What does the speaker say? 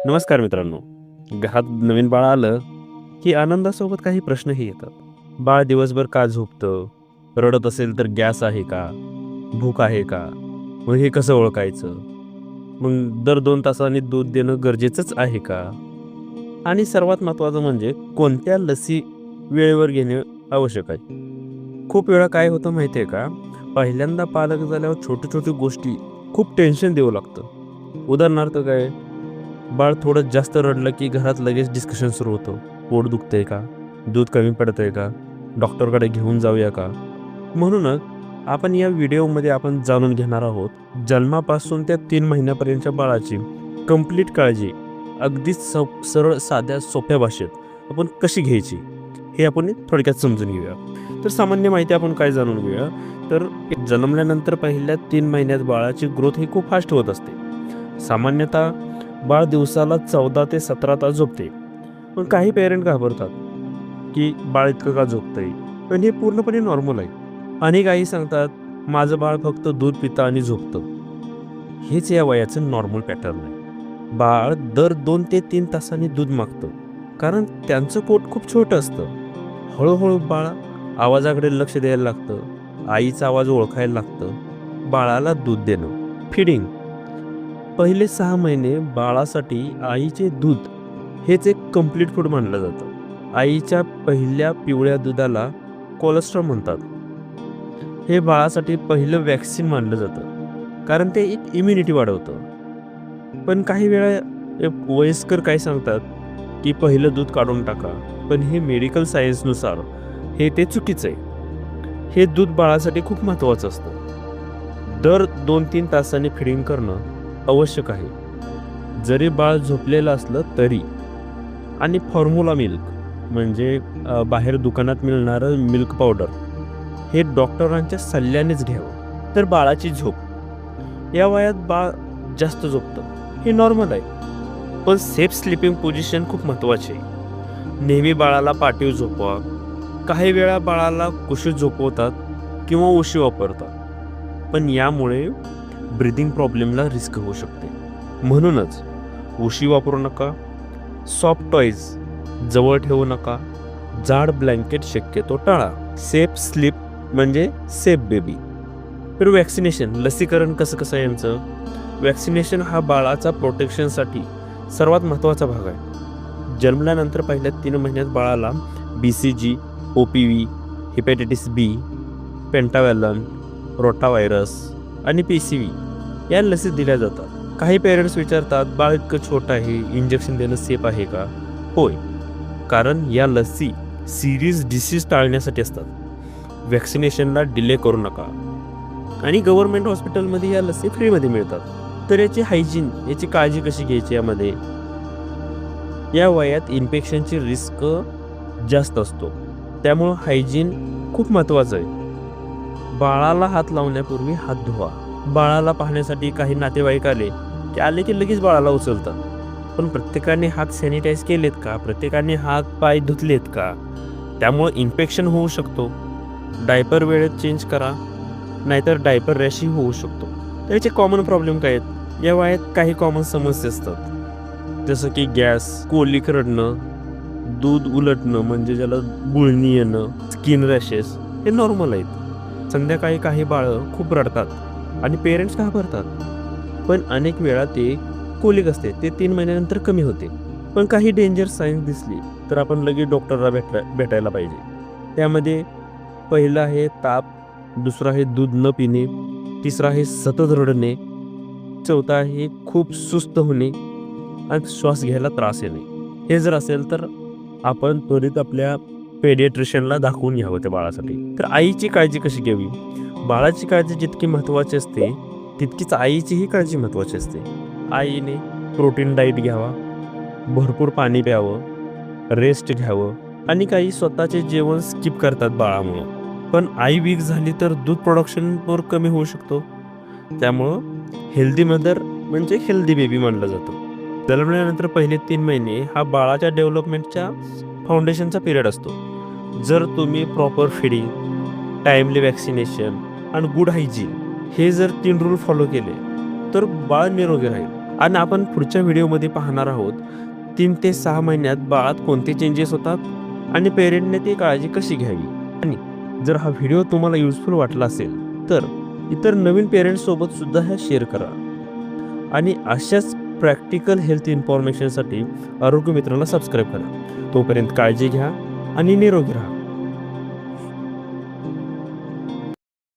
नमस्कार मित्रांनो. घरात नवीन बाळ आलं की आनंदासोबत काही प्रश्नही येतात. बाळ दिवसभर का झोपतं? रडत असेल तर गॅस आहे का? भूक आहे का? मग हे कसं ओळखायचं? मग दर 2 तासांनी दूध देणं गरजेचंच आहे का? आणि सर्वात महत्त्वाचं म्हणजे कोणत्या लसी वेळेवर घेणे आवश्यक आहे. खूप वेळा काय होतं माहिती आहे का? पहिल्यांदा पालक झाल्यावर छोटी गोष्टी खूप टेन्शन देऊ लागतं. उदाहरणार्थ काय? बाळ थोडं जास्त रडलं की घरात लगेच डिस्कशन सुरू होतं. पोट दुखतंय का? दूध कमी पडतंय का? डॉक्टरकडे घेऊन जाऊया का? म्हणूनच आपण या व्हिडिओमध्ये आपण जाणून घेणार आहोत जन्मापासून त्या 3 महिन्यापर्यंतच्या बाळाची कंप्लीट काळजी अगदी सरळ साध्या सोप्या भाषेत आपण कशी घ्यायची हे आपण थोडक्यात समजून घेऊया. तर सामान्य माहिती आपण काय जाणून घेऊया. तर जन्मल्यानंतर पहिल्या 3 महिन्यात बाळाची ग्रोथ ही खूप फास्ट होत असते. सामान्यतः बाळ दिवसाला 14 ते 17 तास झोपते. पण काही पेरेंट घाबरतात की बाळ इतकं का झोपतंय, पण हे पूर्णपणे नॉर्मल आहे. अनेक आई सांगतात माझं बाळ फक्त दूध पितं आणि झोपतं. हेच या वयाचं नॉर्मल पॅटर्न आहे. बाळ दर 2 ते 3 तासांनी दूध मागतं, कारण त्यांचं पोट खूप छोटं असतं. हळूहळू बाळ आवाजाकडे लक्ष द्यायला लागतं, आईचा आवाज ओळखायला लागतं. बाळाला दूध देणं, फिडिंग. पहिले 6 महिने बाळासाठी आईचे दूध हेच एक कम्प्लीट फूड मानलं जातं. आईच्या पहिल्या पिवळ्या दुधाला कोलेस्ट्रॉल म्हणतात. हे बाळासाठी पहिलं वॅक्सिन मानलं जातं, कारण ते एक इम्युनिटी वाढवतं. पण काही वेळा वयस्कर काय सांगतात की पहिलं दूध काढून टाका, पण हे मेडिकल सायन्सनुसार ते चुकीचं आहे. हे दूध बाळासाठी खूप महत्त्वाचं असतं. दर 2-3 तासांनी फिडिंग करणं आवश्यक आहे, जरी बाळ झोपलेलं असलं तरी. आणि फॉर्म्युला मिल्क म्हणजे बाहेर दुकानात मिळणारं मिल्क पावडर हे डॉक्टरांच्या सल्ल्यानेच घ्यावं. तर बाळाची झोप, या वयात बाळ जास्त झोपतं हे नॉर्मल आहे, पण सेफ स्लीपिंग पोझिशन खूप महत्त्वाची आहे. नेहमी बाळाला पाठीव झोपवा. काही वेळा बाळाला कुशीत झोपवतात किंवा उशी वापरतात, पण यामुळे ब्रीदिंग प्रॉब्लेमला रिस्क होऊ शकते. म्हणूनच उशी वापरू नका, सॉफ्ट टॉईज जवळ ठेवू नका, जाड ब्लँकेट शक्यतो टाळा. सेफ स्लीप म्हणजे सेफ बेबी. तर वॅक्सिनेशन, लसीकरण कसं यांचं वॅक्सिनेशन हा बाळाचा प्रोटेक्शनसाठी सर्वात महत्त्वाचा भाग आहे. जन्मल्यानंतर पहिल्या 3 महिन्यात बाळाला BCG, OPV, hepatitis B, pentavalent, rotavirus आणि PCV या लसी दिल्या जातात. काही पेरेंट्स विचारतात बाळ इतकं छोटं आहे, इंजेक्शन देणं सेफ आहे का? होय, कारण या लसी सिरियस डिसीज टाळण्यासाठी असतात. वॅक्सिनेशनला डिले करू नका. आणि गव्हर्नमेंट हॉस्पिटलमध्ये या लसी फ्रीमध्ये मिळतात. तर याची हायजीन, याची काळजी कशी घ्यायची यामध्ये? या वयात इन्फेक्शनची रिस्क जास्त असतो, त्यामुळं हायजीन खूप महत्त्वाचं आहे. बाळाला हात लावण्यापूर्वी हात धुवा. बाळाला पाहण्यासाठी काही नातेवाईक आले की लगेच बाळाला उचलतात, पण प्रत्येकाने हात सॅनिटाईज केलेत का? प्रत्येकाने हात पाय धुतलेत का? त्यामुळं इन्फेक्शन होऊ शकतो. डायपर वेळेत चेंज करा, नाहीतर डायपर रॅशही होऊ शकतो. तर याचे कॉमन प्रॉब्लेम काय आहेत? या वयात काही कॉमन समस्या असतात, जसं की गॅस, कोलिक रडणं, दूध उलटणं म्हणजे ज्याला गुळणी येणं, स्किन रॅशेस हे नॉर्मल आहेत. संध्याकाळी काही बाळं खूप रडतात आणि पेरेंट्स घाबरतात, पण अनेक वेळा ते कोलिक असते, ते 3 महिन्यानंतर कमी होते. पण काही डेंजर साईन्स दिसली तर आपण लगेच डॉक्टरला भेटायला पाहिजे. त्यामध्ये पहिलं आहे ताप, दुसरं आहे दूध न पिणे, तिसरं आहे सतत रडणे, चौथा आहे खूप सुस्त होणे आणि श्वास घ्यायला त्रास येणे. हे जर असेल तर आपण त्वरित आपल्या पेडियाट्रिशियनला दाखवून घ्यावं त्या बाळासाठी. तर आईची काळजी कशी घ्यावी? बाळाची काळजी जितकी महत्त्वाची असते तितकीच आईचीही काळजी महत्त्वाची असते. आईने प्रोटीन डाईट घ्यावा, भरपूर पाणी प्यावं, रेस्ट घ्यावं. आणि काही स्वतःचे जेवण स्किप करतात बाळामुळं. पण आई वीक झाली तर दूध प्रोडक्शनवर कमी होऊ शकतो. त्यामुळं हेल्दी मदर म्हणजे हेल्दी बेबी मानलं जातं. जन्मल्यानंतर पहिले 3 महिने हा बाळाच्या डेव्हलपमेंटच्या फाउंडेशनचा पिरियड असतो. जर तुम्ही प्रॉपर फिडिंग, टाईमली वॅक्सिनेशन आणि गुड हायजीन हे जर 3 रूल फॉलो केले तर बाळ निरोगी राहील. आणि आपण पुढच्या व्हिडिओमध्ये पाहणार आहोत 3 ते 6 महिन्यात बाळात कोणते चेंजेस होतात आणि पेरेंटने ती काळजी कशी घ्यावी. आणि जर हा व्हिडिओ तुम्हाला युजफुल वाटला असेल तर इतर नवीन पेरेंट्ससोबत सुद्धा ह्या शेअर करा. आणि अशाच प्रॅक्टिकल हेल्थ इन्फॉर्मेशनसाठी आरोग्य मित्राला सबस्क्राईब करा. तोपर्यंत काळजी घ्या आणि निरोगी राहा.